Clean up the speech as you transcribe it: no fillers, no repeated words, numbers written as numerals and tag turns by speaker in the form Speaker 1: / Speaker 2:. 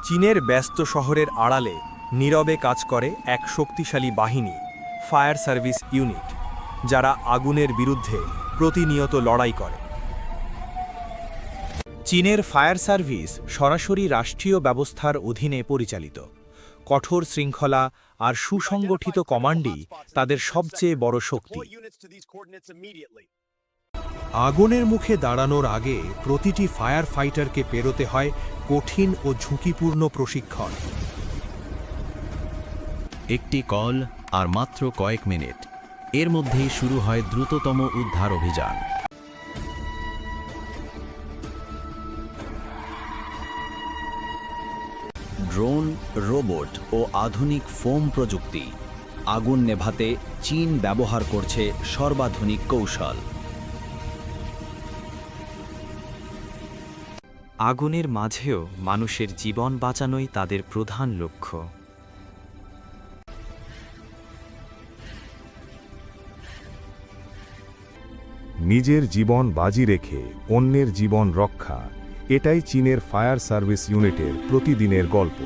Speaker 1: চীনের ব্যস্ত শহরের আড়ালে নীরবে কাজ করে এক শক্তিশালী বাহিনী, ফায়ার সার্ভিস ইউনিট, যারা আগুনের বিরুদ্ধে প্রতিনিয়ত লড়াই করে।
Speaker 2: চীনের ফায়ার সার্ভিস সরাসরি রাষ্ট্রীয় ব্যবস্থার অধীনে পরিচালিত। কঠোর শৃঙ্খলা আর সুসংগঠিত কমান্ডই তাদের সবচেয়ে বড় শক্তি। আগুনের মুখে দাঁড়ানোর আগে প্রতিটি ফায়ার ফাইটারকে পেরোতে হয় কঠিন ও ঝুঁকিপূর্ণ প্রশিক্ষণ।
Speaker 3: একটি কল আর মাত্র কয়েক মিনিট, এর মধ্যেই শুরু হয় দ্রুততম উদ্ধার অভিযান। ড্রোন, রোবট ও আধুনিক ফোম প্রযুক্তি। আগুন নেভাতে চীন ব্যবহার করছে সর্বাধুনিক কৌশল।
Speaker 4: আগুনের মাঝেও মানুষের জীবন বাঁচানোই তাদের প্রধান লক্ষ্য।
Speaker 5: নিজের জীবন বাজি রেখে অন্যের জীবন রক্ষা, এটাই চীনের ফায়ার সার্ভিস ইউনিটের প্রতিদিনের গল্প।